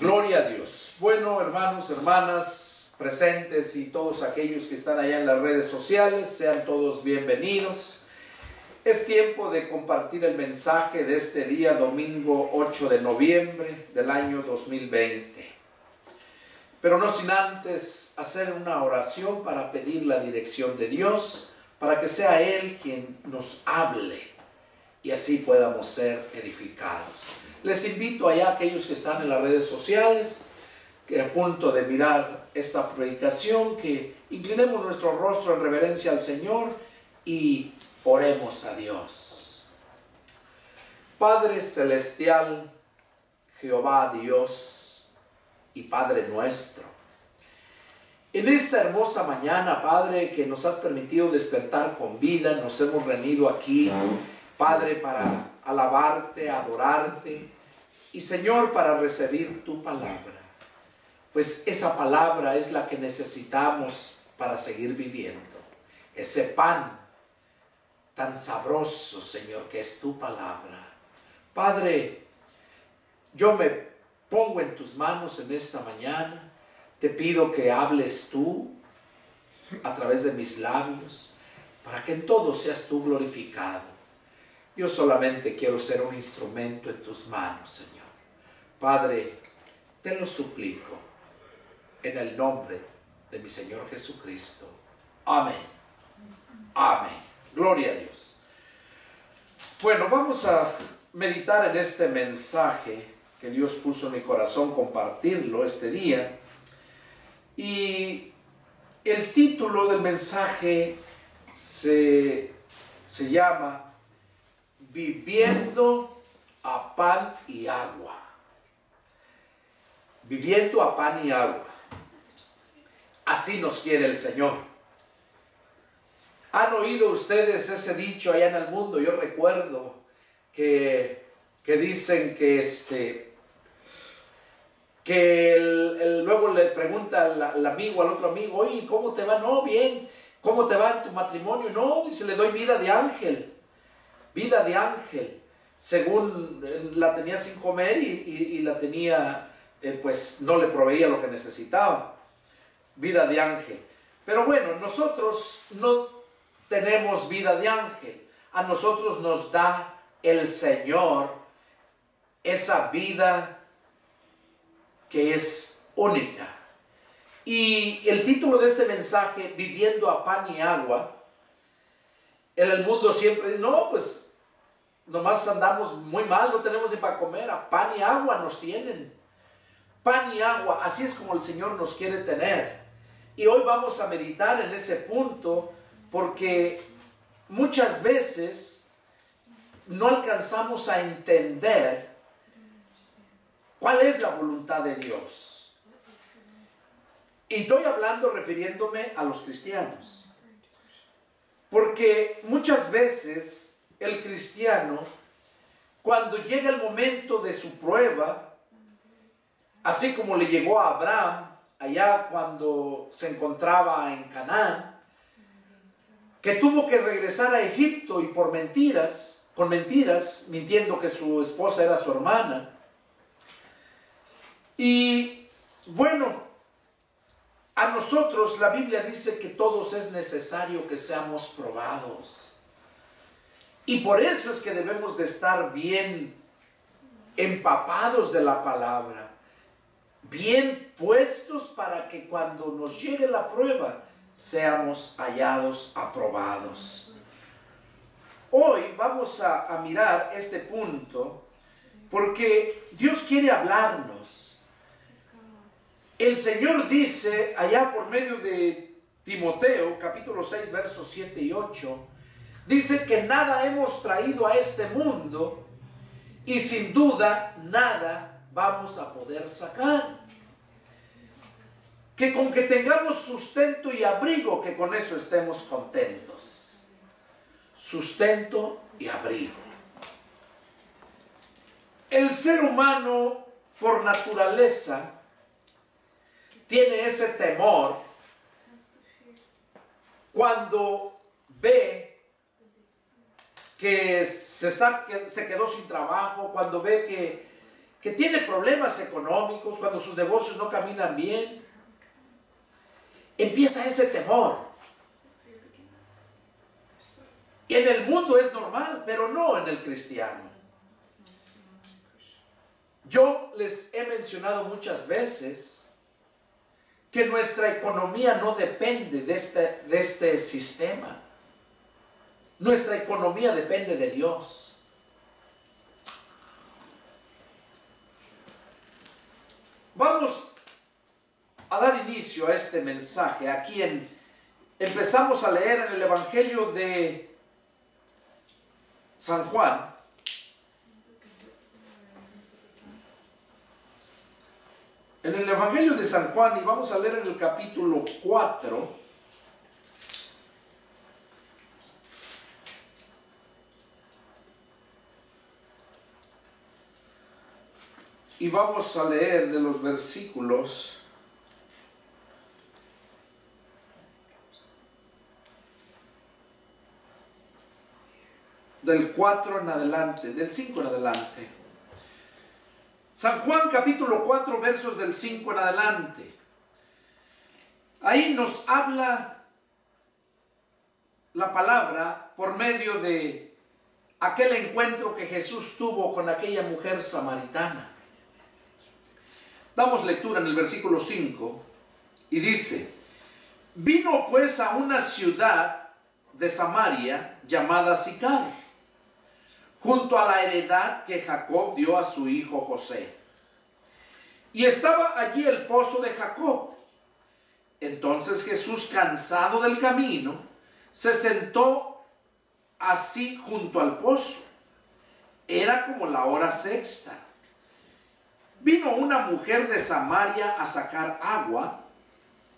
Gloria a Dios. Bueno, hermanos, hermanas, presentes y todos aquellos que están allá en las redes sociales, sean todos bienvenidos. Es tiempo de compartir el mensaje de este día, domingo 8 de noviembre del año 2020. Pero no sin antes hacer una oración para pedir la dirección de Dios, para que sea Él quien nos hable y así podamos ser edificados. Les invito allá a aquellos que están en las redes sociales, que a punto de mirar esta predicación, que inclinemos nuestro rostro en reverencia al Señor y oremos a Dios. Padre celestial, Jehová Dios y Padre nuestro, en esta hermosa mañana, Padre, que nos has permitido despertar con vida, nos hemos reunido aquí, Padre, para alabarte, adorarte y, Señor, para recibir tu palabra. Pues esa palabra es la que necesitamos para seguir viviendo. Ese pan tan sabroso, Señor, que es tu palabra. Padre, yo me pongo en tus manos en esta mañana. Te pido que hables tú a través de mis labios, para que en todo seas tú glorificado. Yo solamente quiero ser un instrumento en tus manos, Señor. Padre, te lo suplico en el nombre de mi Señor Jesucristo. Amén. Amén. Gloria a Dios. Bueno, vamos a meditar en este mensaje que Dios puso en mi corazón, compartirlo este día. Y el título del mensaje se llama Viviendo a pan y agua. Viviendo a pan y agua. Así nos quiere el Señor. ¿Han oído ustedes ese dicho allá en el mundo? Yo recuerdo que dicen que luego le pregunta al amigo, al otro amigo, oye, ¿cómo te va? No, bien. ¿Cómo te va en tu matrimonio? No, dice, le doy vida de ángel. Vida de ángel. Según la tenía sin comer y la tenía, pues no le proveía lo que necesitaba. Vida de ángel. Pero bueno, nosotros no tenemos vida de ángel. A nosotros nos da el Señor esa vida que es única. Y el título de este mensaje, Viviendo a pan y agua, en el mundo siempre dice, no, pues nomás andamos muy mal, no tenemos ni para comer, a pan y agua nos tienen. Pan y agua, así es como el Señor nos quiere tener. Y hoy vamos a meditar en ese punto, porque muchas veces no alcanzamos a entender cuál es la voluntad de Dios. Y estoy hablando refiriéndome a los cristianos. Porque muchas veces el cristiano, cuando llega el momento de su prueba, así como le llegó a Abraham, allá cuando se encontraba en Canaán, que tuvo que regresar a Egipto y con mentiras, mintiendo que su esposa era su hermana. Y bueno, a nosotros la Biblia dice que todos es necesario que seamos probados. Y por eso es que debemos de estar bien empapados de la palabra, bien puestos para que cuando nos llegue la prueba seamos hallados aprobados. Hoy vamos a mirar este punto porque Dios quiere hablarnos. El Señor dice allá por medio de Timoteo, capítulo 6, versos 7 y 8, dice que nada hemos traído a este mundo y sin duda nada vamos a poder sacar. Que con que tengamos sustento y abrigo, que con eso estemos contentos. Sustento y abrigo. El ser humano por naturaleza tiene ese temor cuando ve que se quedó sin trabajo, cuando ve que tiene problemas económicos, cuando sus negocios no caminan bien, empieza ese temor. Y en el mundo es normal, pero no en el cristiano. Yo les he mencionado muchas veces que nuestra economía no depende de este sistema. Nuestra economía depende de Dios. Vamos a dar inicio a este mensaje. Aquí empezamos a leer en el Evangelio de San Juan. En el Evangelio de San Juan, y vamos a leer en el capítulo 4. Y vamos a leer de los versículos del 4 en adelante, del 5 en adelante. San Juan capítulo 4, versos del 5 en adelante. Ahí nos habla la palabra por medio de aquel encuentro que Jesús tuvo con aquella mujer samaritana. Damos lectura en el versículo 5 y dice: vino pues a una ciudad de Samaria llamada Sicar, junto a la heredad que Jacob dio a su hijo José. Y estaba allí el pozo de Jacob. Entonces Jesús, cansado del camino, se sentó así junto al pozo. Era como la hora sexta. Vino una mujer de Samaria a sacar agua,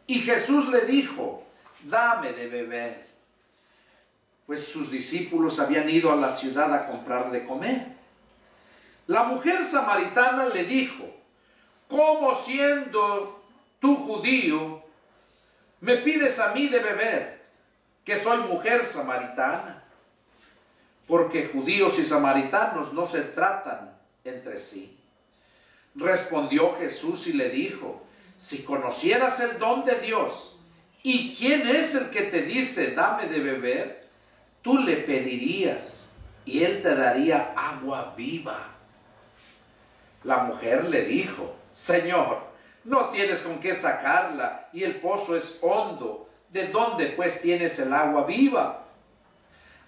y Jesús le dijo: dame de beber. Pues sus discípulos habían ido a la ciudad a comprar de comer. La mujer samaritana le dijo: ¿cómo, siendo tú judío, me pides a mí de beber, que soy mujer samaritana? Porque judíos y samaritanos no se tratan entre sí. Respondió Jesús y le dijo: si conocieras el don de Dios y quién es el que te dice dame de beber, tú le pedirías y él te daría agua viva. La mujer le dijo: Señor, no tienes con qué sacarla y el pozo es hondo. ¿De dónde pues tienes el agua viva?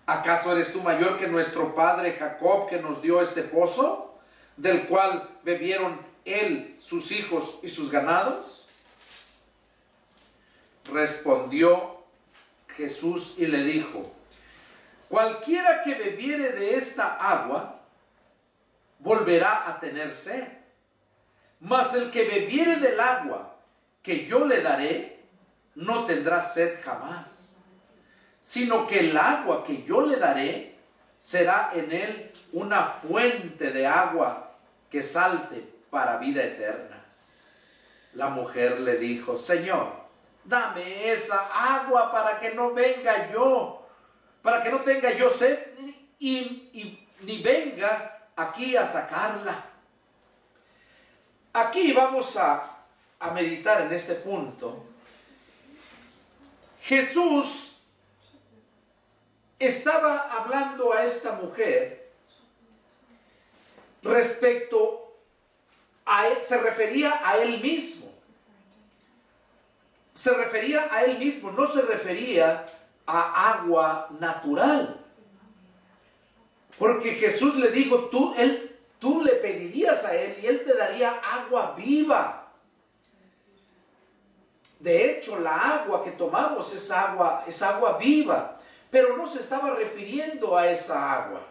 ¿Acaso eres tú mayor que nuestro padre Jacob, que nos dio este pozo, del cual bebieron él, sus hijos y sus ganados? Respondió Jesús y le dijo: cualquiera que bebiere de esta agua volverá a tener sed, mas el que bebiere del agua que yo le daré no tendrá sed jamás, sino que el agua que yo le daré será en él una fuente de agua que salte para vida eterna. La mujer le dijo: Señor, dame esa agua para que no tenga yo sed ni venga aquí a sacarla. Aquí vamos a meditar en este punto. Jesús estaba hablando a esta mujer respecto a él, se refería a él mismo. Se refería a él mismo, no se refería a agua natural. Porque Jesús le dijo: tú le pedirías a él y él te daría agua viva. De hecho, la agua que tomamos es agua viva. Pero no se estaba refiriendo a esa agua.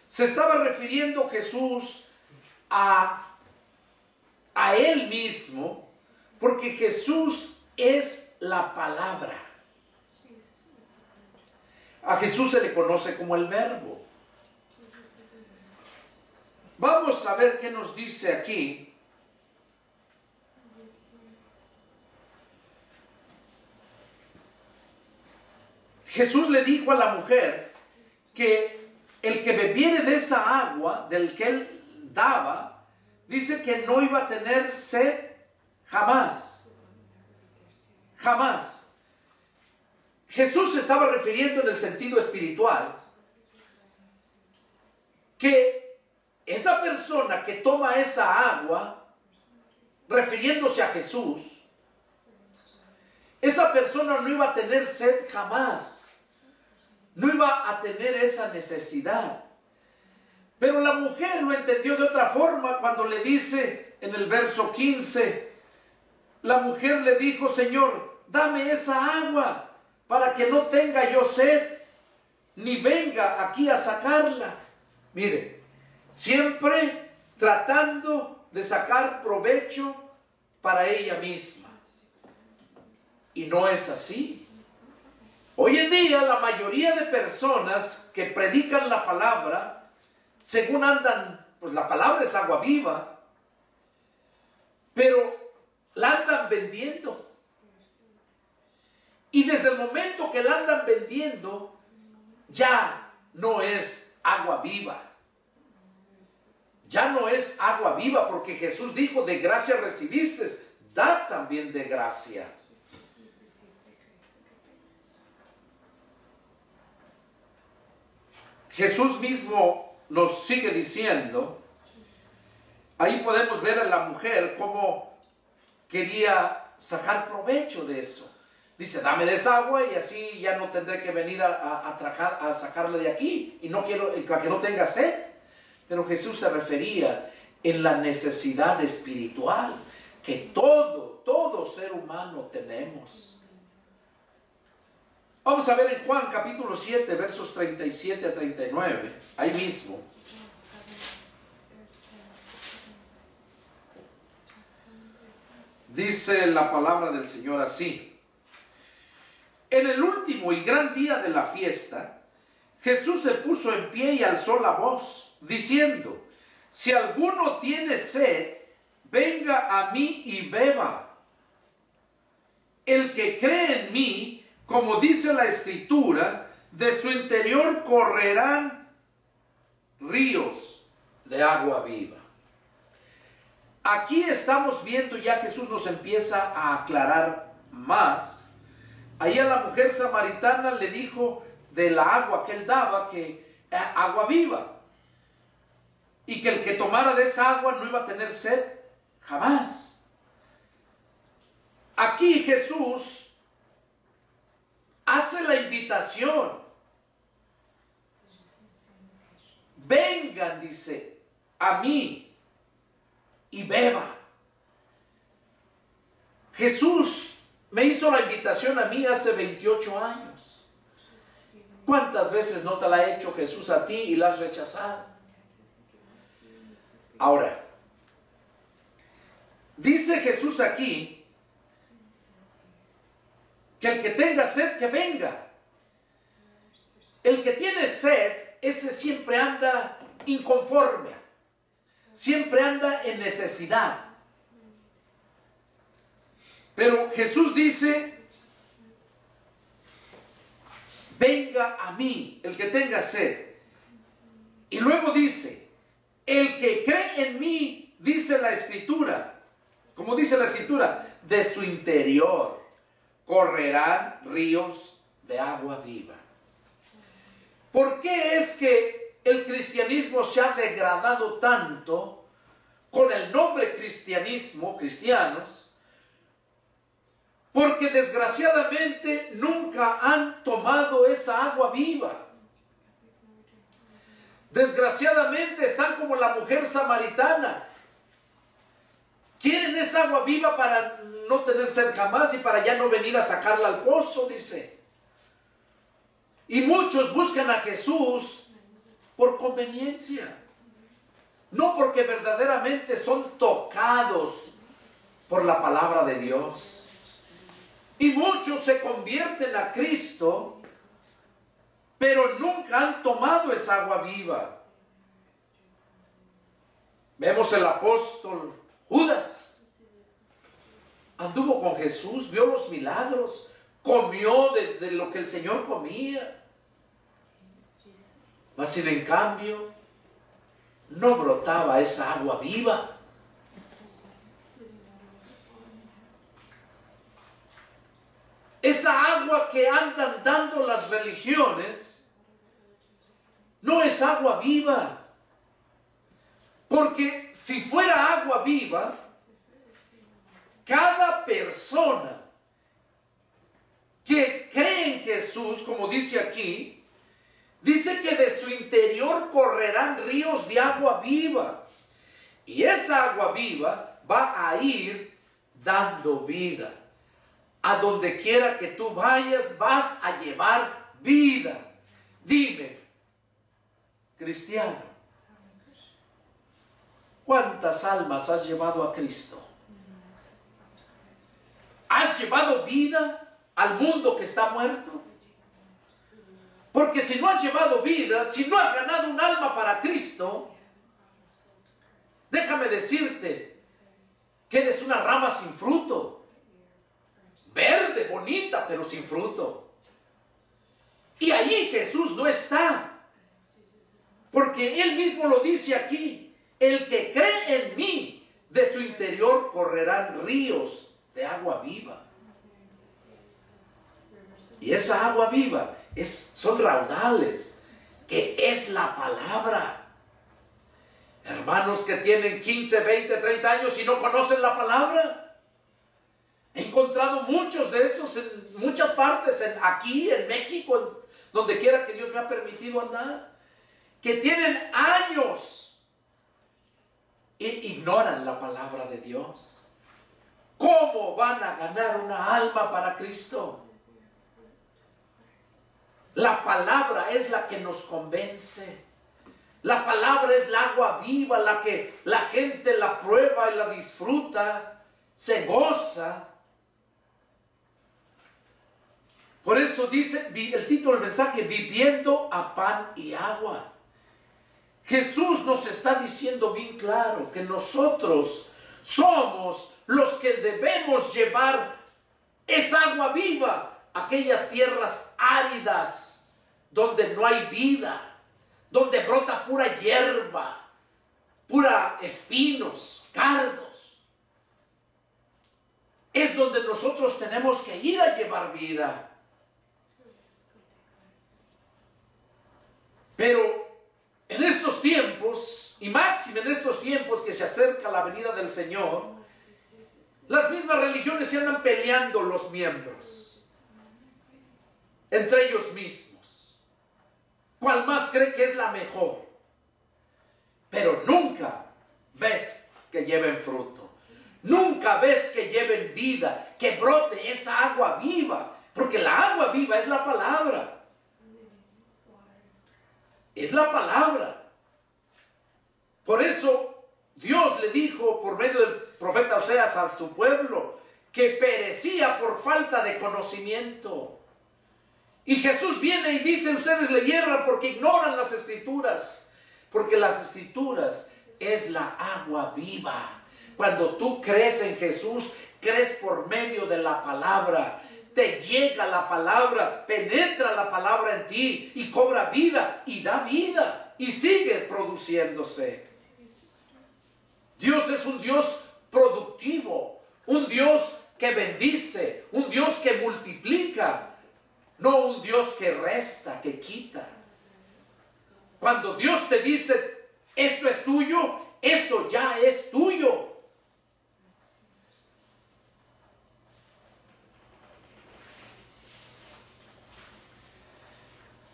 Se estaba refiriendo Jesús a él mismo, porque Jesús es la palabra. A Jesús se le conoce como el Verbo. Vamos a ver qué nos dice aquí. Jesús le dijo a la mujer que el que bebiere de esa agua del que él daba, dice que no iba a tener sed jamás. Jamás. Jesús se estaba refiriendo en el sentido espiritual que esa persona que toma esa agua, refiriéndose a Jesús, esa persona no iba a tener sed jamás, no iba a tener esa necesidad. Pero la mujer lo entendió de otra forma cuando le dice en el verso 15, la mujer le dijo: Señor, dame esa agua para que no tenga yo sed, ni venga aquí a sacarla. Mire, siempre tratando de sacar provecho para ella misma. Y no es así. Hoy en día la mayoría de personas que predican la palabra, según andan, pues la palabra es agua viva, pero la andan vendiendo. Y desde el momento que la andan vendiendo, ya no es agua viva. Ya no es agua viva, porque Jesús dijo: de gracia recibiste, da también de gracia. Jesús mismo nos sigue diciendo, ahí podemos ver a la mujer cómo quería sacar provecho de eso. Dice: dame de esa agua y así ya no tendré que venir a sacarla de aquí, y no quiero que no tenga sed. Pero Jesús se refería en la necesidad espiritual que todo ser humano tenemos. Vamos a ver en Juan capítulo 7, versos 37 a 39, ahí mismo. Dice la palabra del Señor así: en el último y gran día de la fiesta, Jesús se puso en pie y alzó la voz, diciendo: si alguno tiene sed, venga a mí y beba. El que cree en mí, como dice la Escritura, de su interior correrán ríos de agua viva. Aquí estamos viendo, ya Jesús nos empieza a aclarar más. Ahí a la mujer samaritana le dijo de la agua que él daba, que agua viva, y que el que tomara de esa agua no iba a tener sed jamás. Aquí Jesús hace la invitación: vengan, dice, a mí y beba. Jesús me hizo la invitación a mí hace 28 años. ¿Cuántas veces no te la ha hecho Jesús a ti y la has rechazado? Ahora, dice Jesús aquí que el que tenga sed, que venga. El que tiene sed, ese siempre anda inconforme, siempre anda en necesidad. Pero Jesús dice: venga a mí, el que tenga sed. Y luego dice: el que cree en mí, dice la Escritura, como dice la Escritura, de su interior correrán ríos de agua viva. ¿Por qué es que el cristianismo se ha degradado tanto con el nombre cristianismo, cristianos? Porque desgraciadamente nunca han tomado esa agua viva. Desgraciadamente están como la mujer samaritana. Quieren esa agua viva para no tener sed jamás y para ya no venir a sacarla al pozo, dice. Y muchos buscan a Jesús por conveniencia, no porque verdaderamente son tocados por la palabra de Dios. Y muchos se convierten a Cristo, pero nunca han tomado esa agua viva. Vemos el apóstol Judas. Anduvo con Jesús, vio los milagros, comió de lo que el Señor comía. Mas sin en cambio, no brotaba esa agua viva. Esa agua que andan dando las religiones no es agua viva. Porque si fuera agua viva, cada persona que cree en Jesús, como dice aquí, dice que de su interior correrán ríos de agua viva. Y esa agua viva va a ir dando vida. A donde quiera que tú vayas, vas a llevar vida. Dime, cristiano, ¿cuántas almas has llevado a Cristo? ¿Has llevado vida al mundo que está muerto? Porque si no has llevado vida, si no has ganado un alma para Cristo, déjame decirte que eres una rama sin fruto. Verde, bonita, pero sin fruto. Y allí Jesús no está. Porque Él mismo lo dice aquí. El que cree en mí, de su interior correrán ríos de agua viva. Y esa agua viva son raudales, que es la palabra. Hermanos que tienen 15, 20, 30 años y no conocen la palabra. He encontrado muchos de esos en muchas partes, aquí en México, donde quiera que Dios me ha permitido andar, que tienen años e ignoran la palabra de Dios. ¿Cómo van a ganar una alma para Cristo? La palabra es la que nos convence. La palabra es la agua viva, la que la gente la prueba y la disfruta, se goza. Por eso dice el título del mensaje, viviendo a pan y agua. Jesús nos está diciendo bien claro que nosotros somos los que debemos llevar esa agua viva a aquellas tierras áridas donde no hay vida, donde brota pura hierba, pura espinos, cardos. Es donde nosotros tenemos que ir a llevar vida. Pero en estos tiempos, y máximo en estos tiempos que se acerca la venida del Señor, las mismas religiones se andan peleando los miembros entre ellos mismos. ¿Cuál más cree que es la mejor? Pero nunca ves que lleven fruto. Nunca ves que lleven vida, que brote esa agua viva. Porque la agua viva es la palabra. Es la palabra. Por eso Dios le dijo por medio del profeta Oseas a su pueblo que perecía por falta de conocimiento. Y Jesús viene y dice, ustedes le hierran porque ignoran las escrituras. Porque las escrituras es la agua viva. Cuando tú crees en Jesús, crees por medio de la palabra. Te llega la palabra, penetra la palabra en ti y cobra vida y da vida y sigue produciéndose. Dios es un Dios productivo, un Dios que bendice, un Dios que multiplica, no un Dios que resta, que quita. Cuando Dios te dice, esto es tuyo, eso ya es tuyo.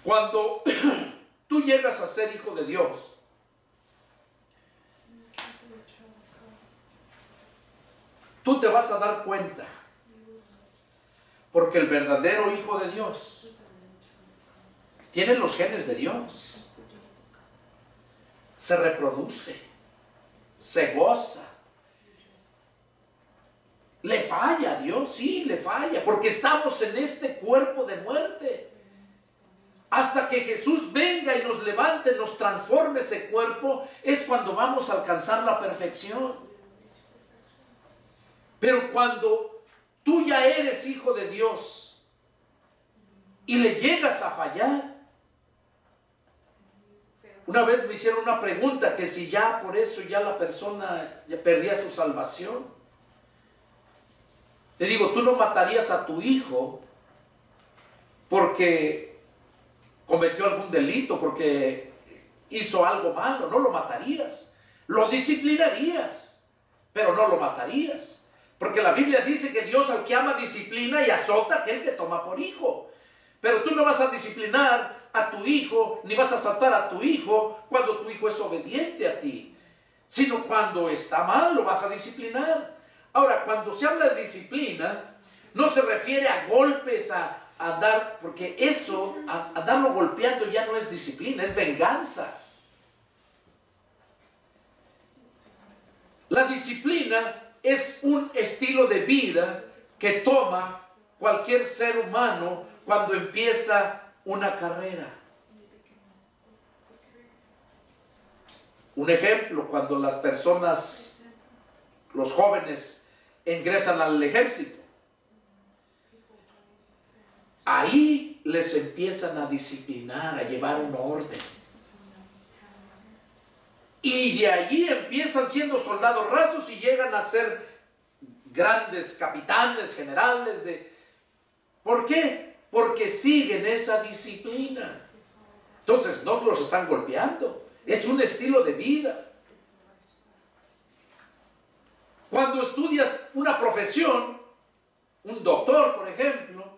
Cuando tú llegas a ser hijo de Dios, tú te vas a dar cuenta, porque el verdadero hijo de Dios tiene los genes de Dios, se reproduce, se goza. ¿Le falla a Dios? Sí, le falla, porque estamos en este cuerpo de muerte. Hasta que Jesús venga y nos levante, nos transforme ese cuerpo, es cuando vamos a alcanzar la perfección. Pero cuando tú ya eres hijo de Dios y le llegas a fallar, una vez me hicieron una pregunta que si ya por eso ya la persona ya perdía su salvación. Le digo, ¿tú no matarías a tu hijo porque cometió algún delito, porque hizo algo malo. No lo matarías, lo disciplinarías, pero no lo matarías. Porque la Biblia dice que Dios al que ama disciplina y azota a aquel que toma por hijo. Pero tú no vas a disciplinar a tu hijo, ni vas a azotar a tu hijo cuando tu hijo es obediente a ti, sino cuando está mal lo vas a disciplinar. Ahora, cuando se habla de disciplina, no se refiere a golpes, a dar, porque eso, a darlo golpeando ya no es disciplina, es venganza. La disciplina es un estilo de vida que toma cualquier ser humano cuando empieza una carrera. Un ejemplo, cuando las personas, los jóvenes, ingresan al ejército, ahí les empiezan a disciplinar, a llevar un orden. Y de allí empiezan siendo soldados rasos y llegan a ser grandes capitanes, generales. ¿Por qué? Porque siguen esa disciplina. Entonces no los están golpeando, es un estilo de vida. Cuando estudias una profesión, un doctor, por ejemplo,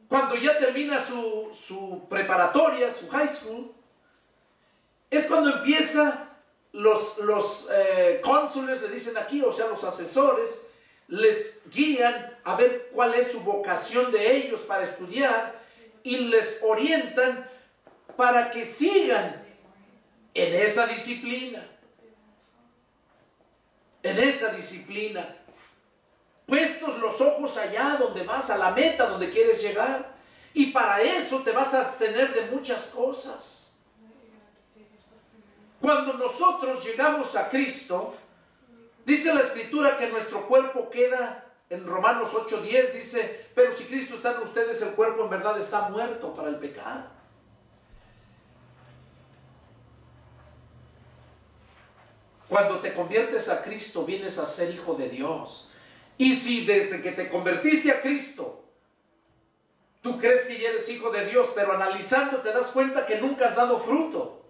cuando ya termina su preparatoria, su high school, es cuando empieza los cónsules, le dicen aquí, o sea, los asesores, les guían a ver cuál es su vocación de ellos para estudiar y les orientan para que sigan en esa disciplina. En esa disciplina. Puestos los ojos allá donde vas, a la meta donde quieres llegar. Y para eso te vas a abstener de muchas cosas. Cuando nosotros llegamos a Cristo, dice la Escritura que nuestro cuerpo queda, en Romanos 8:10 dice, pero si Cristo está en ustedes, el cuerpo en verdad está muerto para el pecado. Cuando te conviertes a Cristo, vienes a ser hijo de Dios. Y si desde que te convertiste a Cristo, tú crees que ya eres hijo de Dios, pero analizando te das cuenta que nunca has dado fruto,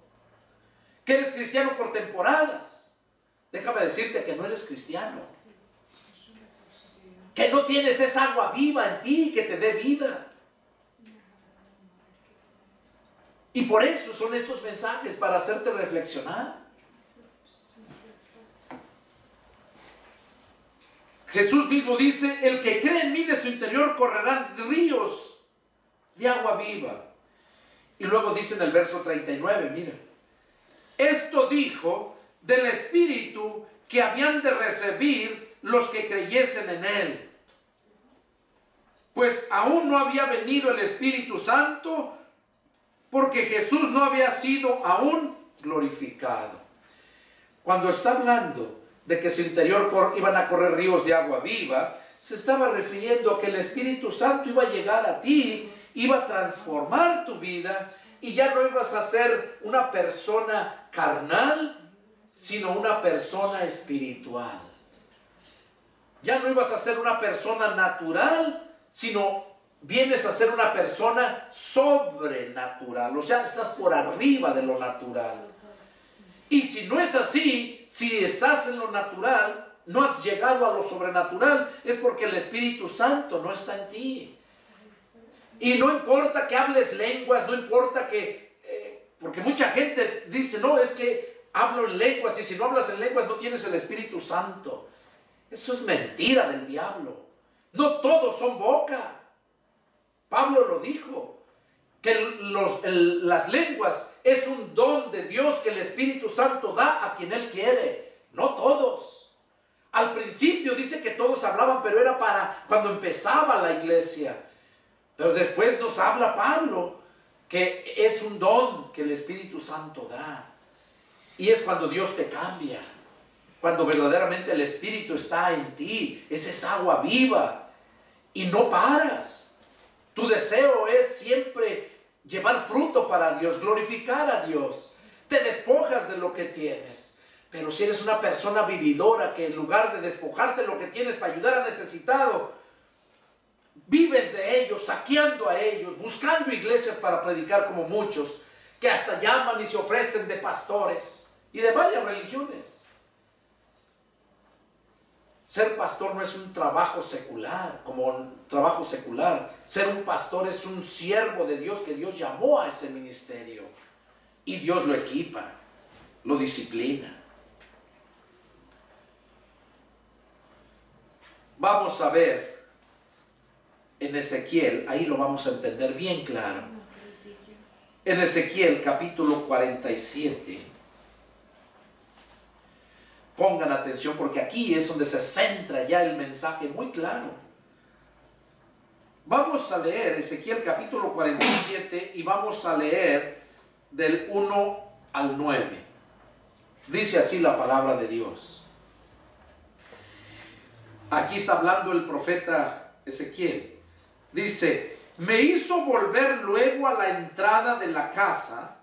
que eres cristiano por temporadas, déjame decirte que no eres cristiano, que no tienes esa agua viva en ti que te dé vida. Y por eso son estos mensajes, para hacerte reflexionar. Jesús mismo dice, el que cree en mí, de su interior correrán ríos de agua viva. Y luego dice en el verso 39, mira, esto dijo del Espíritu que habían de recibir los que creyesen en Él. Pues aún no había venido el Espíritu Santo, porque Jesús no había sido aún glorificado. Cuando está hablando de que su interior iban a correr ríos de agua viva, se estaba refiriendo a que el Espíritu Santo iba a llegar a ti, iba a transformar tu vida, y ya no ibas a ser una persona carnal, sino una persona espiritual. Ya no ibas a ser una persona natural, sino vienes a ser una persona sobrenatural. O sea, estás por arriba de lo natural. Y si no es así, si estás en lo natural, no has llegado a lo sobrenatural, es porque el Espíritu Santo no está en ti. Y no importa que hables lenguas, no importa que... porque mucha gente dice, no, es que hablo en lenguas, y si no hablas en lenguas no tienes el Espíritu Santo. Eso es mentira del diablo. No todos son boca. Pablo lo dijo, que las lenguas es un don de Dios que el Espíritu Santo da a quien Él quiere. No todos. Al principio dice que todos hablaban, pero era para cuando empezaba la iglesia. Pero después nos habla Pablo que es un don que el Espíritu Santo da. Y es cuando Dios te cambia. Cuando verdaderamente el Espíritu está en ti. Es esa agua viva. Y no paras. Tu deseo es siempre llevar fruto para Dios, glorificar a Dios. Te despojas de lo que tienes. Pero si eres una persona vividora que en lugar de despojarte de lo que tienes para ayudar al necesitado, vives de ellos, saqueando a ellos, buscando iglesias para predicar como muchos, que hasta llaman y se ofrecen de pastores y de varias religiones. Ser pastor no es un trabajo secular, como un trabajo secular. Ser un pastor es un siervo de Dios que Dios llamó a ese ministerio. Y Dios lo equipa, lo disciplina. Vamos a ver en Ezequiel, ahí lo vamos a entender bien claro. En Ezequiel capítulo 47. Pongan atención porque aquí es donde se centra ya el mensaje muy claro. Vamos a leer Ezequiel capítulo 47 y vamos a leer del 1 al 9. Dice así la palabra de Dios. Aquí está hablando el profeta Ezequiel. Dice: me hizo volver luego a la entrada de la casa,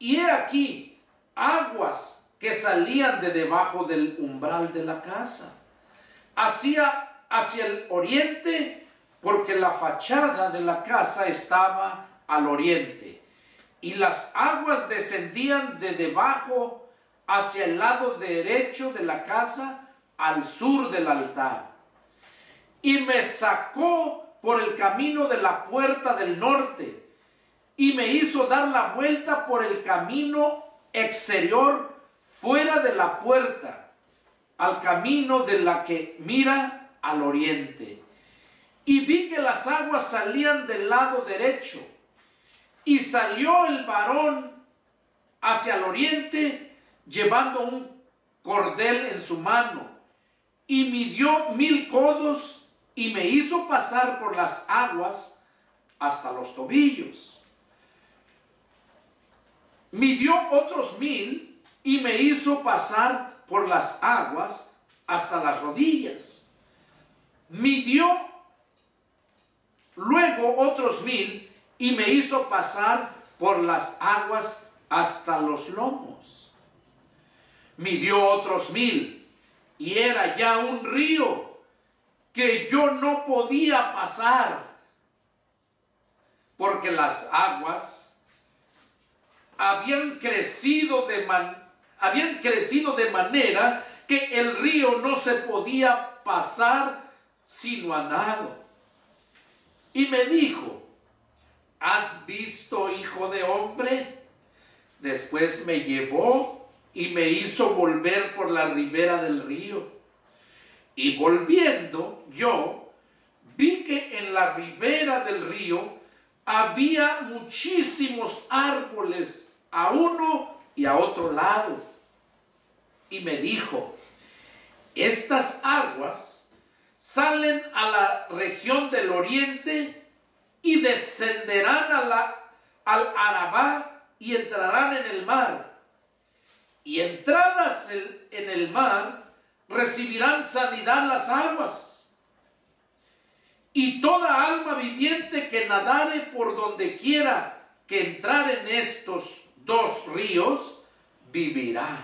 y he aquí aguas que salían de debajo del umbral de la casa, hacia el oriente, porque la fachada de la casa estaba al oriente, y las aguas descendían de debajo hacia el lado derecho de la casa, al sur del altar. Y me sacó por el camino de la puerta del norte, y me hizo dar la vuelta por el camino exterior, fuera de la puerta, al camino de la que mira al oriente. Y vi que las aguas salían del lado derecho, y salió el varón hacia el oriente, llevando un cordel en su mano, y midió 1000 codos, y me hizo pasar por las aguas hasta los tobillos. Midió otros 1000, y me hizo pasar por las aguas hasta las rodillas. Midió luego otros 1000, y me hizo pasar por las aguas hasta los lomos. Midió otros 1000, y era ya un río que yo no podía pasar, porque las aguas habían crecido de manera que el río no se podía pasar sino a nado. Y me dijo: ¿has visto, hijo de hombre? Después me llevó y me hizo volver por la ribera del río. Y volviendo yo, vi que en la ribera del río había muchísimos árboles a uno y a otro lado. Y me dijo: estas aguas salen a la región del oriente y descenderán al Arabá y entrarán en el mar. Y entradas en el mar recibirán sanidad las aguas. Y toda alma viviente que nadare por donde quiera que entrar en estos dos ríos, vivirá.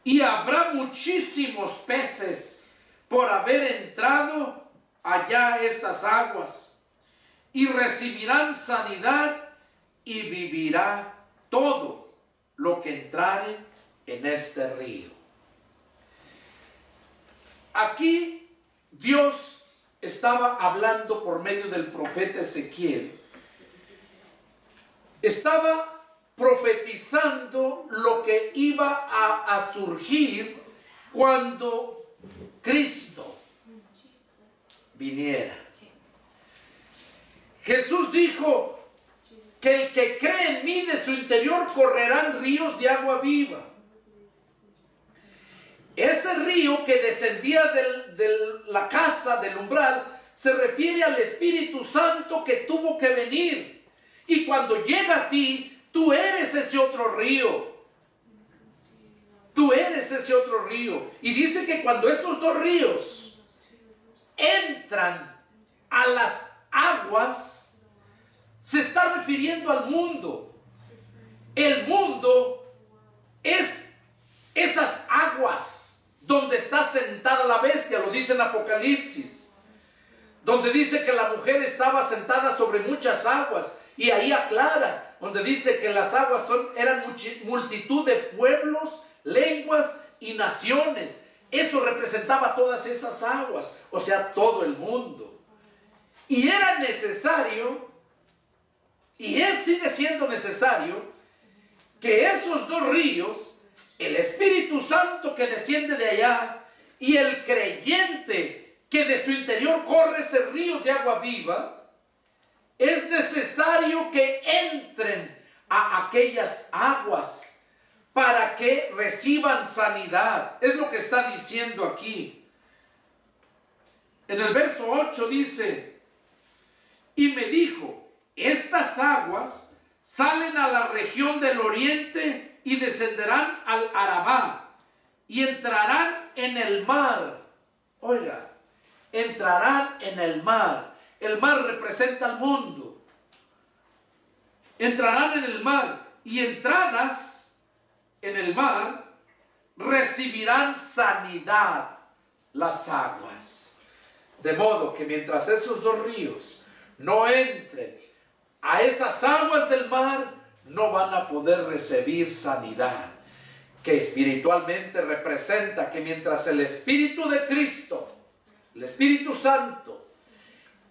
Y habrá muchísimos peces por haber entrado allá estas aguas, y recibirán sanidad, y vivirá todo lo que entrare en este río. Aquí Dios estaba hablando por medio del profeta Ezequiel. Estaba profetizando lo que iba a surgir cuando Cristo viniera. Jesús dijo que el que cree en mí, de su interior correrán ríos de agua viva. Ese río que descendía de la casa, del umbral, se refiere al Espíritu Santo que tuvo que venir. Y cuando llega a ti, tú eres ese otro río. Tú eres ese otro río. Y dice que cuando esos dos ríos entran a las aguas, se está refiriendo al mundo. El mundo es esas aguas donde está sentada la bestia, lo dice en Apocalipsis. donde dice que la mujer estaba sentada sobre muchas aguas, y ahí aclara, donde dice que las aguas eran multitud de pueblos, lenguas y naciones. Eso representaba todas esas aguas, o sea, todo el mundo. Y era necesario, y sigue siendo necesario, que esos dos ríos, el Espíritu Santo que desciende de allá y el creyente que de su interior corre ese río de agua viva, es necesario que entren a aquellas aguas para que reciban sanidad. Es lo que está diciendo aquí. En el verso 8 dice: y me dijo, estas aguas salen a la región del oriente y descenderán al Arabá y entrarán en el mar. Oiga, entrarán en el mar. El mar representa al mundo. Entrarán en el mar, y entradas en el mar recibirán sanidad las aguas. De modo que mientras esos dos ríos no entren a esas aguas del mar, no van a poder recibir sanidad, que espiritualmente representa que mientras el Espíritu de Cristo, el Espíritu Santo,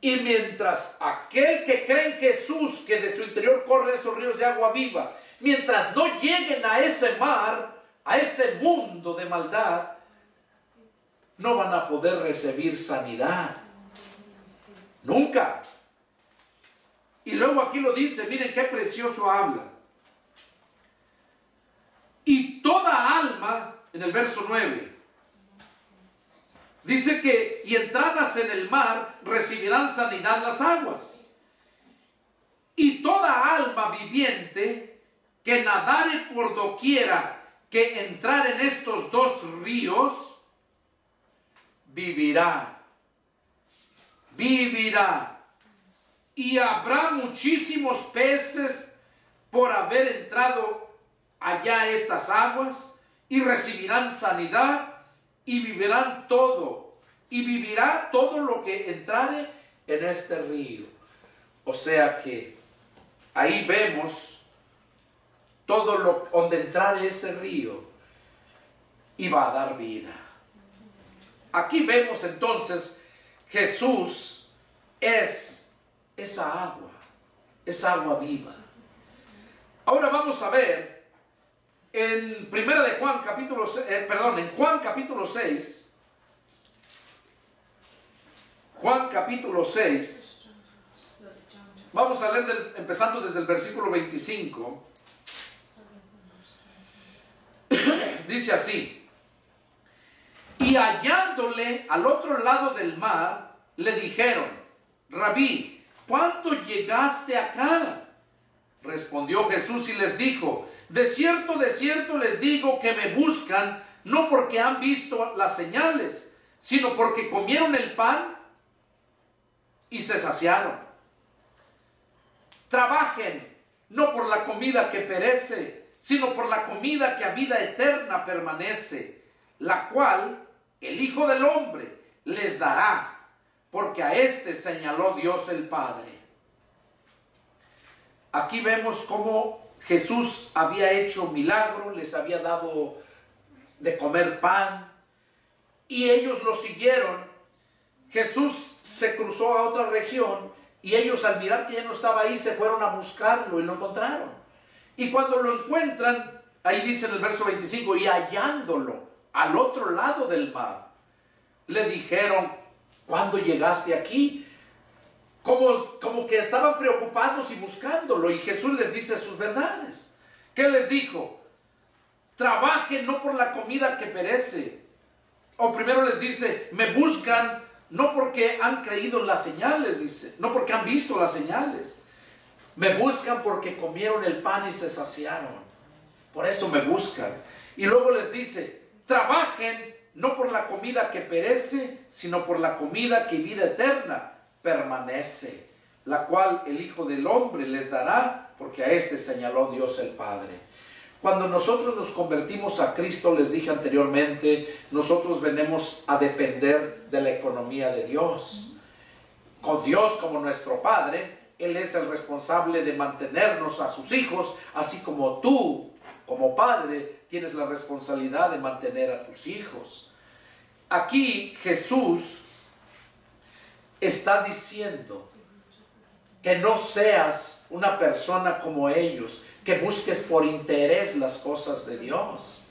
y mientras aquel que cree en Jesús, que de su interior corren esos ríos de agua viva, mientras no lleguen a ese mar, a ese mundo de maldad, no van a poder recibir sanidad. Nunca. Y luego aquí lo dice, miren qué precioso habla. Y toda alma, en el verso 9, dice que, y entradas en el mar, recibirán sanidad las aguas. Y toda alma viviente que nadare por doquiera que entrar en estos dos ríos, vivirá. Vivirá. Y habrá muchísimos peces por haber entrado allá estas aguas, y recibirán sanidad, y vivirán todo, y vivirá todo lo que entrare en este río. O sea que ahí vemos todo lo donde entrare ese río y va a dar vida. Aquí vemos entonces, Jesús es esa agua viva. Ahora vamos a ver en Juan capítulo 6, Juan capítulo 6, vamos a leer empezando desde el versículo 25. Dice así: y hallándole al otro lado del mar, le dijeron: Rabí, ¿cuándo llegaste acá? Respondió Jesús y les dijo: de cierto les digo que me buscan, no porque han visto las señales, sino porque comieron el pan y se saciaron. Trabajen, no por la comida que perece, sino por la comida que a vida eterna permanece, la cual el Hijo del Hombre les dará, porque a éste señaló Dios el Padre. Aquí vemos cómo Jesús había hecho milagro, les había dado de comer pan, y ellos lo siguieron. Jesús se cruzó a otra región, y ellos, al mirar que ya no estaba ahí, se fueron a buscarlo y lo encontraron. Y cuando lo encuentran, ahí dice en el verso 25, y hallándolo al otro lado del mar, le dijeron: ¿cuándo llegaste aquí? Como que estaban preocupados y buscándolo, y Jesús les dice sus verdades. ¿Qué les dijo? Trabajen no por la comida que perece. O primero les dice: me buscan no porque han creído en las señales, dice, no porque han visto las señales. Me buscan porque comieron el pan y se saciaron. Por eso me buscan. Y luego les dice: trabajen no por la comida que perece, sino por la comida que vida eterna permanece, la cual el Hijo del Hombre les dará, porque a éste señaló Dios el Padre. Cuando nosotros nos convertimos a Cristo, les dije anteriormente, nosotros venimos a depender de la economía de Dios. con Dios como nuestro Padre, Él es el responsable de mantenernos a sus hijos, así como tú, como padre, tienes la responsabilidad de mantener a tus hijos. Aquí Jesús está diciendo que no seas una persona como ellos, que busques por interés las cosas de Dios,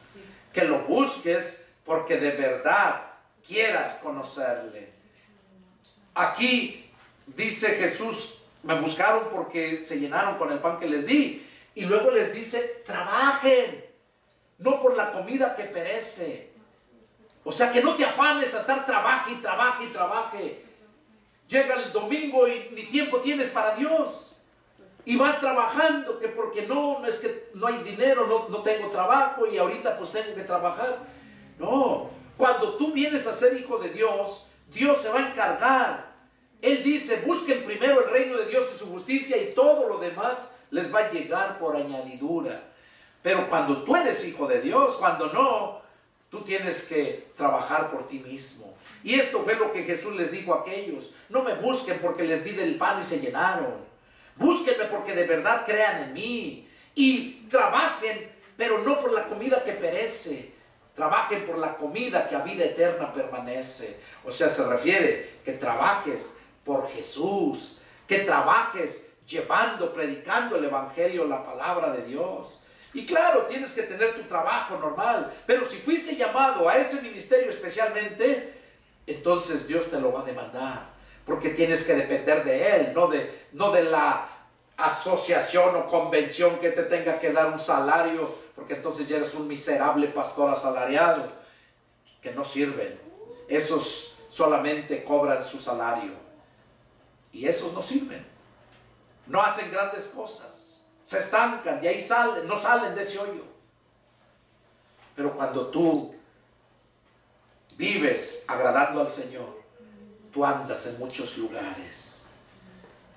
que lo busques porque de verdad quieras conocerle. Aquí dice Jesús, me buscaron porque se llenaron con el pan que les di, y luego les dice, trabajen, no por la comida que perece. O sea, que no te afanes a estar trabaje y trabaje y trabaje. Llega el domingo y ni tiempo tienes para Dios. Y vas trabajando, que porque no es que no hay dinero, no tengo trabajo y ahorita pues tengo que trabajar. No, cuando tú vienes a ser hijo de Dios, Dios se va a encargar. Él dice, busquen primero el reino de Dios y su justicia y todo lo demás les va a llegar por añadidura. Pero cuando tú eres hijo de Dios, cuando no, tú tienes que trabajar por ti mismo. Y esto fue lo que Jesús les dijo a aquellos. No me busquen porque les di del pan y se llenaron. Búsquenme porque de verdad crean en mí. Y trabajen, pero no por la comida que perece. Trabajen por la comida que a vida eterna permanece. O sea, se refiere que trabajes por Jesús. Que trabajes llevando, predicando el evangelio, la palabra de Dios. Y claro, tienes que tener tu trabajo normal. Pero si fuiste llamado a ese ministerio especialmente, entonces Dios te lo va a demandar, porque tienes que depender de Él, no de la asociación o convención que te tenga que dar un salario, porque entonces ya eres un miserable pastor asalariado, que no sirven. Esos solamente cobran su salario, y esos no sirven, no hacen grandes cosas, se estancan, de ahí salen, no salen de ese hoyo. Pero cuando tú vives agradando al Señor, tú andas en muchos lugares.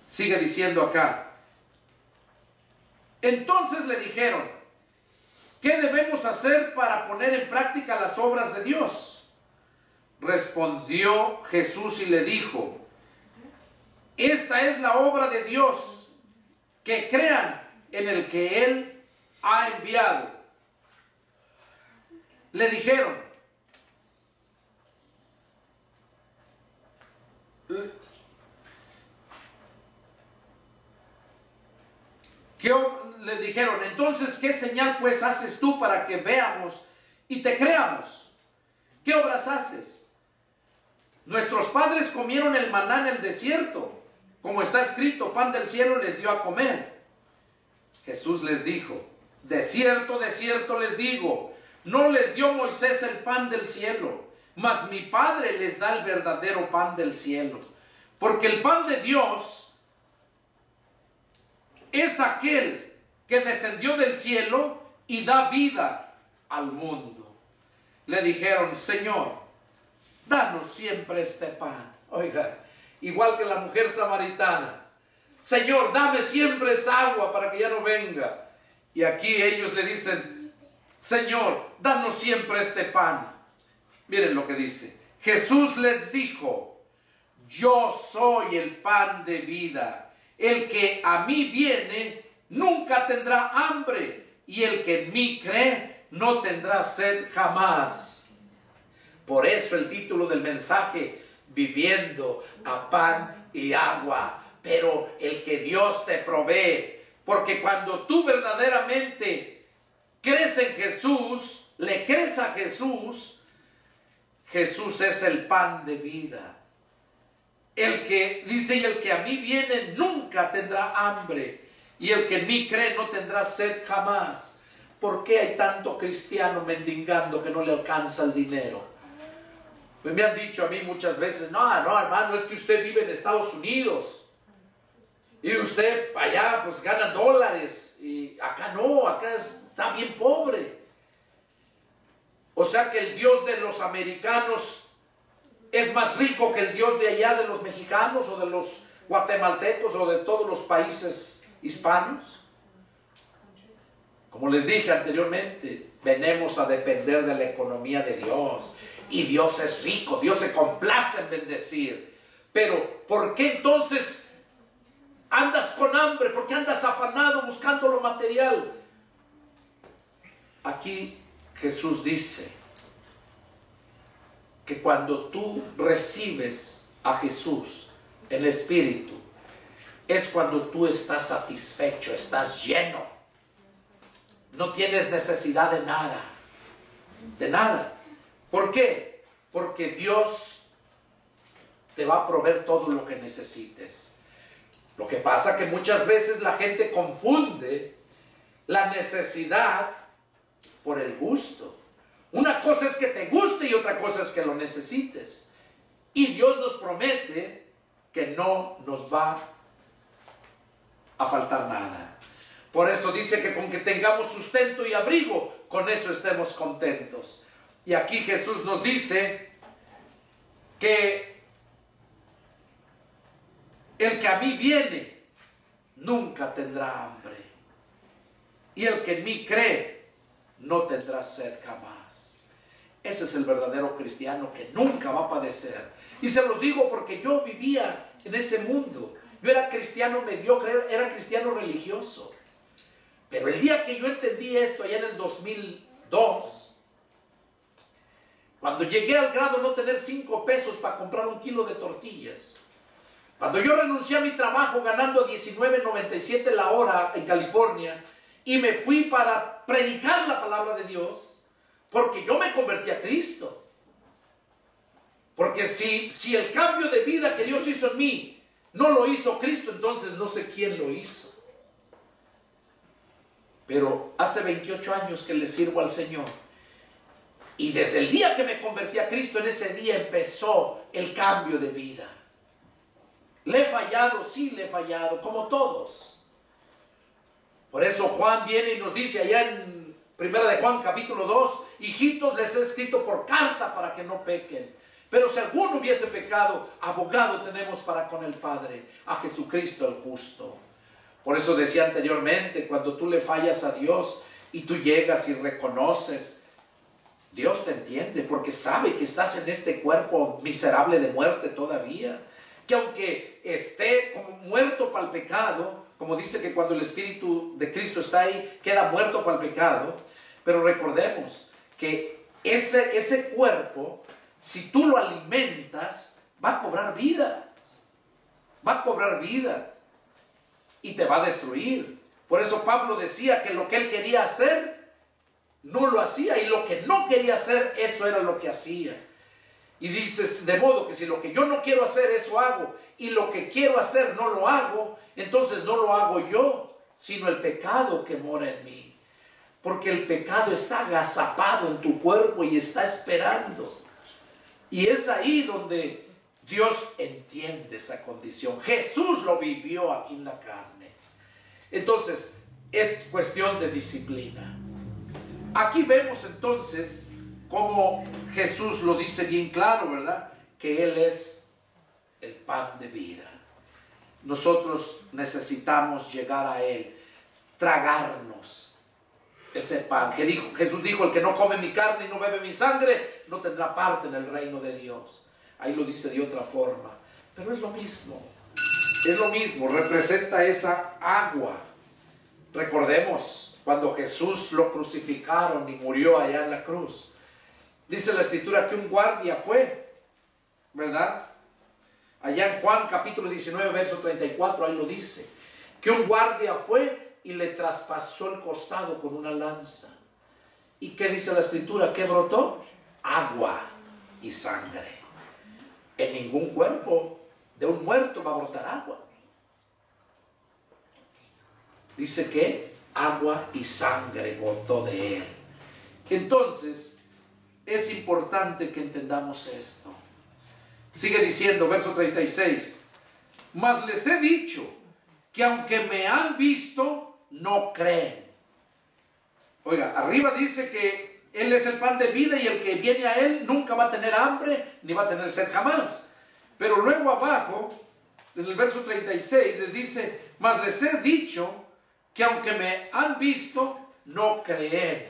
Sigue diciendo acá. Entonces le dijeron, ¿qué debemos hacer para poner en práctica las obras de Dios? Respondió Jesús y le dijo, esta es la obra de Dios, que crean en el que Él ha enviado. Le dijeron, le dijeron, entonces, ¿qué señal pues haces tú para que veamos y te creamos? ¿Qué obras haces? Nuestros padres comieron el maná en el desierto, como está escrito, pan del cielo les dio a comer. Jesús les dijo, de cierto les digo, no les dio Moisés el pan del cielo, mas mi Padre les da el verdadero pan del cielo. Porque el pan de Dios es aquel que descendió del cielo y da vida al mundo. Le dijeron, Señor, danos siempre este pan. Oiga, igual que la mujer samaritana. Señor, dame siempre esa agua para que ya no venga. Y aquí ellos le dicen, Señor, danos siempre este pan. Miren lo que dice. Jesús les dijo, yo soy el pan de vida. El que a mí viene nunca tendrá hambre, y el que en mí cree no tendrá sed jamás. Por eso el título del mensaje, viviendo a pan y agua, pero el que Dios te provee. Porque cuando tú verdaderamente crees en Jesús, le crees a Jesús, Jesús es el pan de vida. El que dice, y el que a mí viene nunca tendrá hambre, y el que en mí cree no tendrá sed jamás. ¿Por qué hay tanto cristiano mendigando que no le alcanza el dinero? Pues me han dicho a mí muchas veces, no hermano, es que usted vive en Estados Unidos y usted allá pues gana dólares y acá no, acá está bien pobre. O sea que el Dios de los americanos es más rico que el Dios de allá de los mexicanos o de los guatemaltecos o de todos los países hispanos. Como les dije anteriormente, venimos a depender de la economía de Dios. Y Dios es rico, Dios se complace en bendecir. Pero ¿por qué entonces andas con hambre? ¿Por qué andas afanado buscando lo material? Aquí Jesús dice que cuando tú recibes a Jesús, el Espíritu, es cuando tú estás satisfecho, estás lleno. No tienes necesidad de nada. De nada. ¿Por qué? Porque Dios te va a proveer todo lo que necesites. Lo que pasa que muchas veces la gente confunde la necesidad por el gusto. Una cosa es que te guste y otra cosa es que lo necesites. Y Dios nos promete que no nos va a faltar nada. Por eso dice que con que tengamos sustento y abrigo, con eso estemos contentos. Y aquí Jesús nos dice que el que a mí viene nunca tendrá hambre, y el que en mí cree no tendrá sed jamás. Ese es el verdadero cristiano que nunca va a padecer. Y se los digo porque yo vivía en ese mundo. Yo era cristiano mediocre, era cristiano religioso. Pero el día que yo entendí esto, allá en el 2002, cuando llegué al grado de no tener 5 pesos para comprar 1 kilo de tortillas, cuando yo renuncié a mi trabajo ganando $19.97 la hora en California y me fui para predicar la palabra de Dios, porque yo me convertí a Cristo. Porque si el cambio de vida que Dios hizo en mí no lo hizo Cristo, entonces no sé quién lo hizo. Pero hace 28 años que le sirvo al Señor. Y desde el día que me convertí a Cristo, en ese día empezó el cambio de vida. Le he fallado, sí le he fallado, como todos. Por eso Juan viene y nos dice allá en 1 de Juan capítulo 2, hijitos, les he escrito por carta para que no pequen. Pero si alguno hubiese pecado, abogado tenemos para con el Padre, a Jesucristo el justo. Por eso decía anteriormente, cuando tú le fallas a Dios y tú llegas y reconoces, Dios te entiende porque sabe que estás en este cuerpo miserable de muerte todavía. Que aunque esté como muerto para el pecado, como dice que cuando el Espíritu de Cristo está ahí, queda muerto para el pecado. Pero recordemos que ese cuerpo, si tú lo alimentas, va a cobrar vida. Va a cobrar vida. Y te va a destruir. Por eso Pablo decía que lo que él quería hacer, no lo hacía. Y lo que no quería hacer, eso era lo que hacía. Y dices, de modo que si lo que yo no quiero hacer, eso hago. Y lo que quiero hacer, no lo hago. Entonces no lo hago yo, sino el pecado que mora en mí. Porque el pecado está agazapado en tu cuerpo y está esperando. Y es ahí donde Dios entiende esa condición. Jesús lo vivió aquí en la carne. Entonces, es cuestión de disciplina. Aquí vemos entonces cómo Jesús lo dice bien claro, ¿verdad? Que Él es el pan de vida. Nosotros necesitamos llegar a Él, tragarnos ese pan. Jesús dijo, el que no come mi carne y no bebe mi sangre, no tendrá parte en el reino de Dios. Ahí lo dice de otra forma, pero es lo mismo. Es lo mismo, representa esa agua. Recordemos cuando Jesús lo crucificaron y murió allá en la cruz. Dice la Escritura que un guardia fue, ¿verdad? Allá en Juan capítulo 19, verso 34, ahí lo dice. Que un guardia fue y le traspasó el costado con una lanza. ¿Y qué dice la Escritura? ¿Qué brotó? Agua y sangre. En ningún cuerpo de un muerto va a brotar agua. Dice que agua y sangre brotó de él. Entonces, es importante que entendamos esto. Sigue diciendo, verso 36. Mas les he dicho que aunque me han visto, no creen. Oiga, arriba dice que Él es el pan de vida y el que viene a Él nunca va a tener hambre ni va a tener sed jamás. Pero luego abajo, en el verso 36, les dice, mas les he dicho que aunque me han visto, no creen.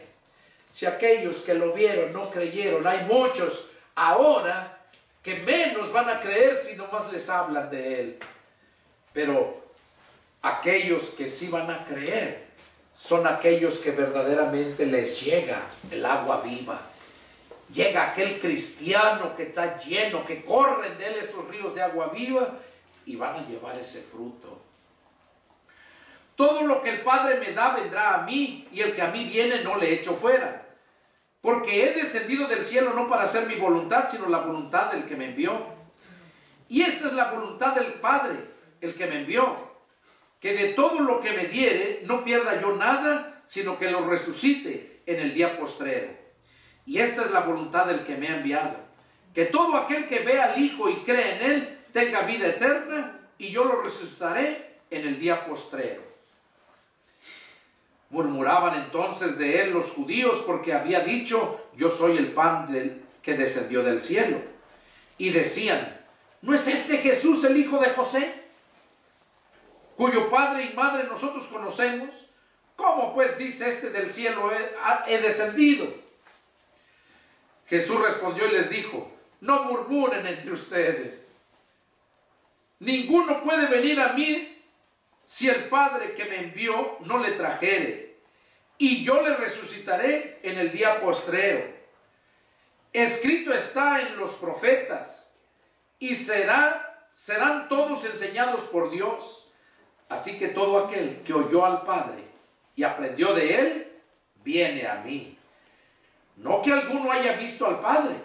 Si aquellos que lo vieron no creyeron, hay muchos ahora que menos van a creer si nomás les hablan de Él. Pero aquellos que sí van a creer son aquellos que verdaderamente les llega el agua viva. Llega aquel cristiano que está lleno, que corren de él esos ríos de agua viva y van a llevar ese fruto. Todo lo que el Padre me da vendrá a mí, y el que a mí viene no le echo fuera. Porque he descendido del cielo no para hacer mi voluntad, sino la voluntad del que me envió. Y esta es la voluntad del Padre, el que me envió, que de todo lo que me diere no pierda yo nada, sino que lo resucite en el día postrero. Y esta es la voluntad del que me ha enviado, que todo aquel que vea al Hijo y cree en Él tenga vida eterna, y yo lo resucitaré en el día postrero. Murmuraban entonces de él los judíos, porque había dicho: yo soy el pan que descendió del cielo. Y decían: ¿no es este Jesús el hijo de José, cuyo padre y madre nosotros conocemos? ¿Cómo pues dice este: del cielo he descendido? Jesús respondió y les dijo: no murmuren entre ustedes. Ninguno puede venir a mí si el Padre que me envió no le trajere, y yo le resucitaré en el día postrero. Escrito está en los profetas, y serán todos enseñados por Dios. Así que todo aquel que oyó al Padre y aprendió de él, viene a mí. No que alguno haya visto al Padre,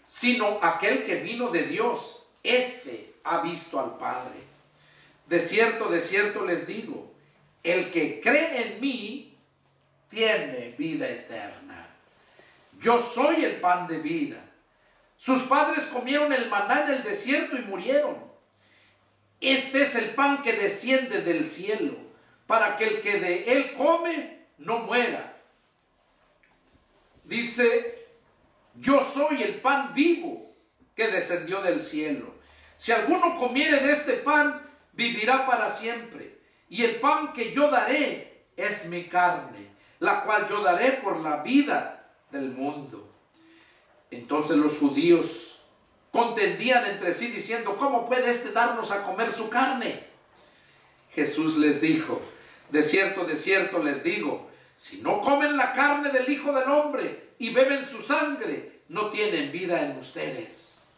sino aquel que vino de Dios, éste ha visto al Padre. De cierto les digo, el que cree en mí tiene vida eterna. Yo soy el pan de vida. Sus padres comieron el maná en el desierto y murieron. Este es el pan que desciende del cielo, para que el que de él come no muera. Dice: yo soy el pan vivo que descendió del cielo. Si alguno comiere de este pan, vivirá para siempre. Y el pan que yo daré es mi carne, la cual yo daré por la vida del mundo. Entonces los judíos contendían entre sí diciendo: ¿cómo puede éste darnos a comer su carne? Jesús les dijo: de cierto les digo, si no comen la carne del Hijo del Hombre y beben su sangre, no tienen vida en ustedes.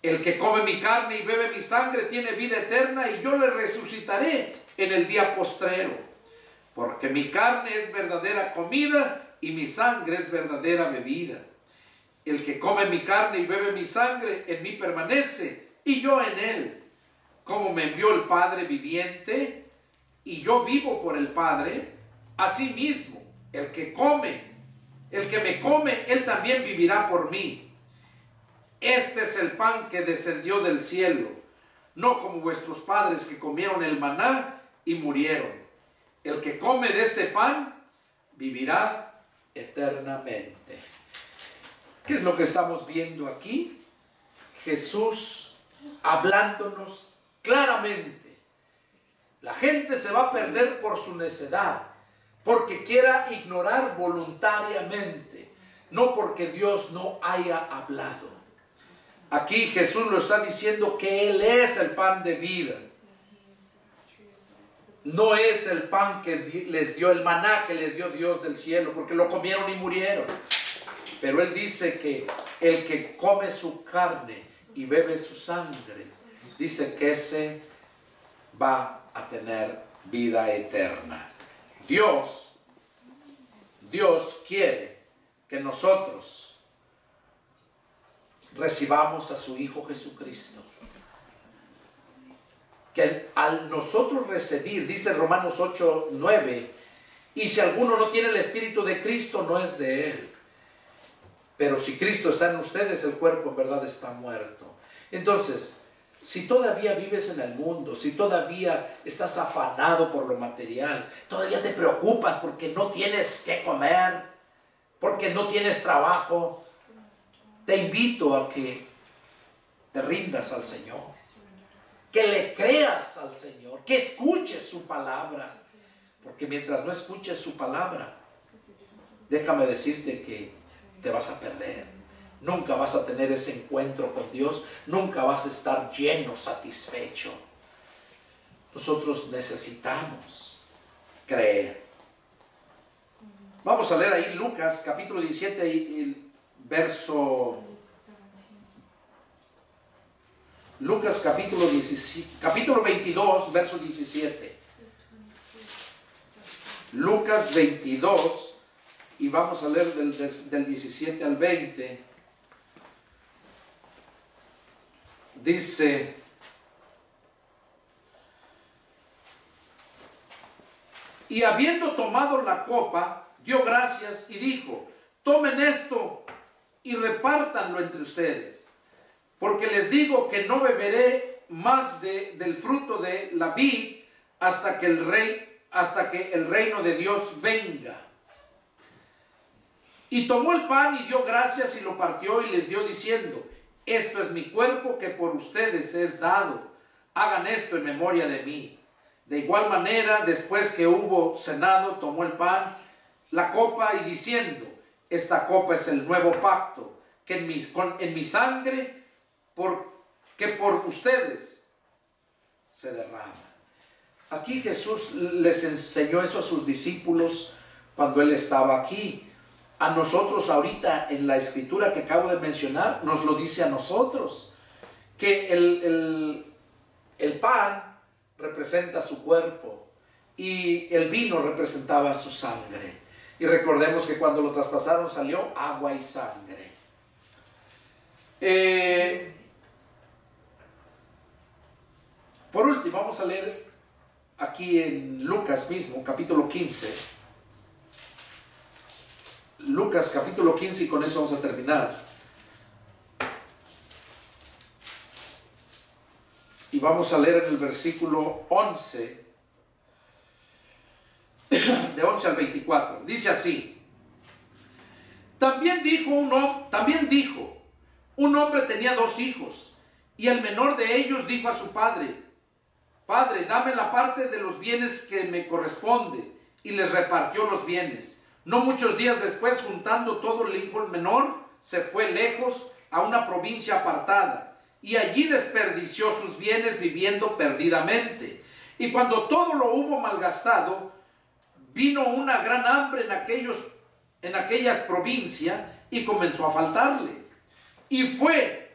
El que come mi carne y bebe mi sangre tiene vida eterna, y yo le resucitaré en el día postrero. Porque mi carne es verdadera comida y mi sangre es verdadera bebida. El que come mi carne y bebe mi sangre, en mí permanece y yo en él. Como me envió el Padre viviente y yo vivo por el Padre, asimismo el que me come, él también vivirá por mí. Este es el pan que descendió del cielo, no como vuestros padres que comieron el maná y murieron. El que come de este pan vivirá eternamente. ¿Qué es lo que estamos viendo aquí? Jesús hablándonos claramente. La gente se va a perder por su necedad, porque quiera ignorar voluntariamente, no porque Dios no haya hablado. Aquí Jesús lo está diciendo que Él es el pan de vida. No es el pan que les dio, el maná que les dio Dios del cielo, porque lo comieron y murieron. Pero Él dice que el que come su carne y bebe su sangre, dice que ese va a tener vida eterna. Dios quiere que nosotros recibamos a su Hijo Jesucristo. Que al nosotros recibir, dice Romanos 8:9, y si alguno no tiene el Espíritu de Cristo, no es de él. Pero si Cristo está en ustedes, el cuerpo en verdad está muerto. Entonces, si todavía vives en el mundo, si todavía estás afanado por lo material, todavía te preocupas porque no tienes que comer, porque no tienes trabajo, te invito a que te rindas al Señor, que le creas al Señor, que escuches su palabra, porque mientras no escuches su palabra, déjame decirte que te vas a perder. nunca vas a tener ese encuentro con Dios, nunca vas a estar lleno, satisfecho. Nosotros necesitamos creer. Vamos a leer ahí Lucas capítulo 17 y verso... Lucas capítulo 22, verso 17. Lucas 22, y vamos a leer del 17 al 20. Dice: y habiendo tomado la copa, dio gracias y dijo: tomen esto y repártanlo entre ustedes. Porque les digo que no beberé más del fruto de la vid hasta que el reino de Dios venga. Y tomó el pan y dio gracias y lo partió y les dio diciendo: esto es mi cuerpo que por ustedes es dado. Hagan esto en memoria de mí. De igual manera, después que hubo cenado, tomó el pan, la copa y diciendo: esta copa es el nuevo pacto que en mi sangre, que por ustedes se derrama. Aquí Jesús les enseñó eso a sus discípulos cuando Él estaba aquí. A nosotros ahorita en la escritura que acabo de mencionar nos lo dice a nosotros, que el pan representa su cuerpo y el vino representaba su sangre. Y recordemos que cuando lo traspasaron salió agua y sangre. Por último, vamos a leer aquí en Lucas mismo, capítulo 15. Lucas capítulo 15, y con eso vamos a terminar. Y vamos a leer en el versículo 11, de 11 al 24. Dice así: También dijo, un hombre tenía 2 hijos, y el menor de ellos dijo a su padre: Padre, dame la parte de los bienes que me corresponde. Y les repartió los bienes. No muchos días después, juntando todo, el hijo menor se fue lejos a una provincia apartada, y allí desperdició sus bienes viviendo perdidamente. Y cuando todo lo hubo malgastado, vino una gran hambre en aquellas provincias, y comenzó a faltarle. Y fue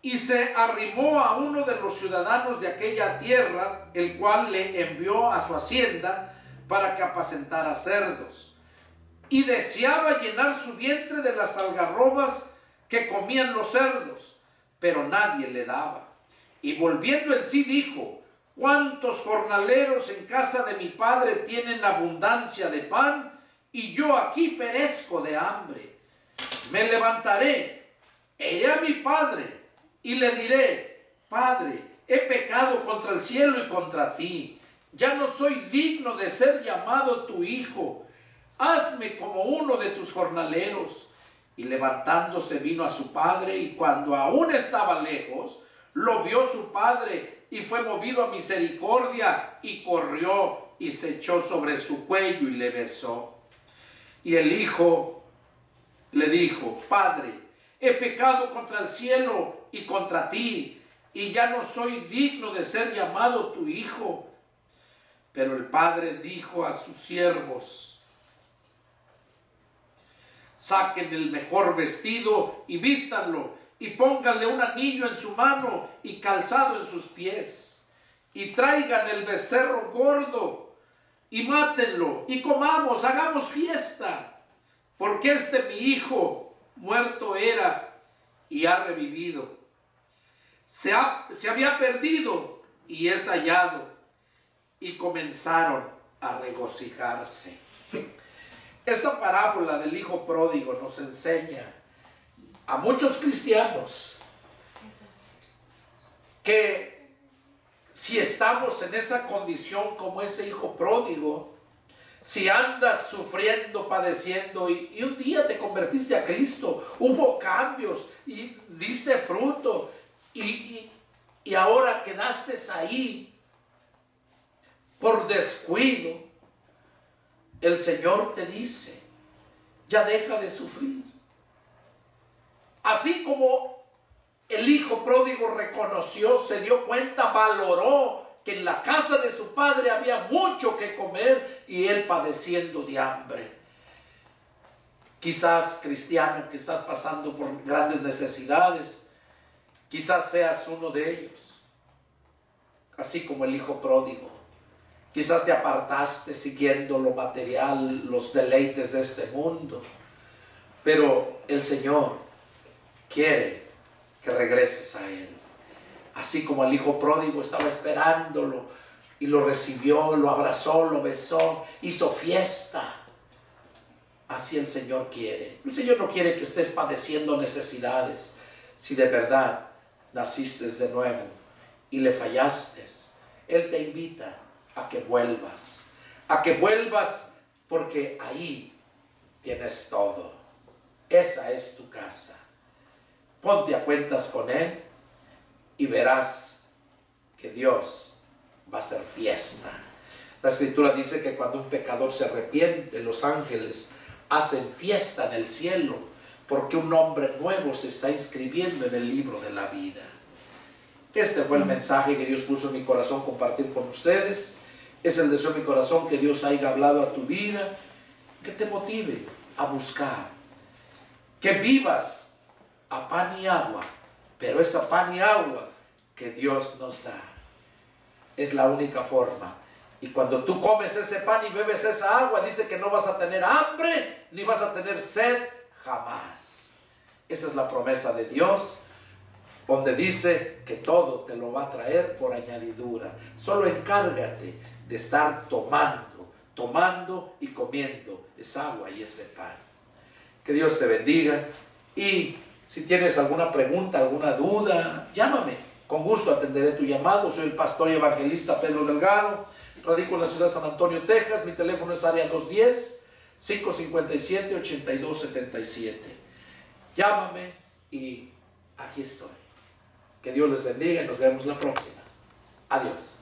y se arrimó a uno de los ciudadanos de aquella tierra, el cual le envió a su hacienda para que apacentara cerdos. Y deseaba llenar su vientre de las algarrobas que comían los cerdos, pero nadie le daba. Y volviendo en sí dijo: ¿cuántos jornaleros en casa de mi padre tienen abundancia de pan, y yo aquí perezco de hambre? Me levantaré, iré a mi padre, y le diré: Padre, he pecado contra el cielo y contra ti. Ya no soy digno de ser llamado tu hijo. Hazme como uno de tus jornaleros. Y levantándose vino a su padre, y cuando aún estaba lejos, lo vio su padre, y fue movido a misericordia, y corrió, y se echó sobre su cuello, y le besó. Y el hijo le dijo: Padre, he pecado contra el cielo y contra ti, y ya no soy digno de ser llamado tu hijo. Pero el padre dijo a sus siervos: saquen el mejor vestido y vístanlo, y pónganle un anillo en su mano y calzado en sus pies, y traigan el becerro gordo y mátenlo, y comamos, hagamos fiesta, porque mi hijo muerto era y ha revivido. Se había perdido y es hallado. Y comenzaron a regocijarse. Esta parábola del hijo pródigo nos enseña a muchos cristianos que si estamos en esa condición como ese hijo pródigo, si andas sufriendo, padeciendo, y un día te convertiste a Cristo, hubo cambios y diste fruto, y ahora quedaste ahí por descuido, el Señor te dice: ya deja de sufrir, Así como el hijo pródigo reconoció, se dio cuenta, valoró que en la casa de su padre había mucho que comer y él padeciendo de hambre. Quizás, cristiano, que estás pasando por grandes necesidades, quizás seas uno de ellos, así como el hijo pródigo. Quizás te apartaste siguiendo lo material, los deleites de este mundo, pero el Señor quiere que regreses a Él. Así como el hijo pródigo estaba esperándolo y lo recibió, lo abrazó, lo besó, hizo fiesta. Así el Señor quiere. El Señor no quiere que estés padeciendo necesidades. Si de verdad naciste de nuevo y le fallaste, Él te invita a que vuelvas. A que vuelvas, porque ahí tienes todo. Esa es tu casa. Ponte a cuentas con Él y verás que Dios va a hacer fiesta. La Escritura dice que cuando un pecador se arrepiente, los ángeles hacen fiesta en el cielo, porque un hombre nuevo se está inscribiendo en el libro de la vida. Este fue el mensaje que Dios puso en mi corazón compartir con ustedes. Es el deseo de mi corazón que Dios haya hablado a tu vida, que te motive a buscar, que vivas a pan y agua, pero esa pan y agua que Dios nos da es la única forma. Y cuando tú comes ese pan y bebes esa agua, dice que no vas a tener hambre ni vas a tener sed jamás. Esa es la promesa de Dios, donde dice que todo te lo va a traer por añadidura. Solo encárgate de estar tomando y comiendo esa agua y ese pan. Que Dios te bendiga, y si tienes alguna pregunta, alguna duda, llámame. Con gusto atenderé tu llamado. Soy el pastor y evangelista Pedro Delgado. Radico en la ciudad de San Antonio, Texas. Mi teléfono es área 210-557-8277. Llámame y aquí estoy. Que Dios les bendiga y nos vemos la próxima. Adiós.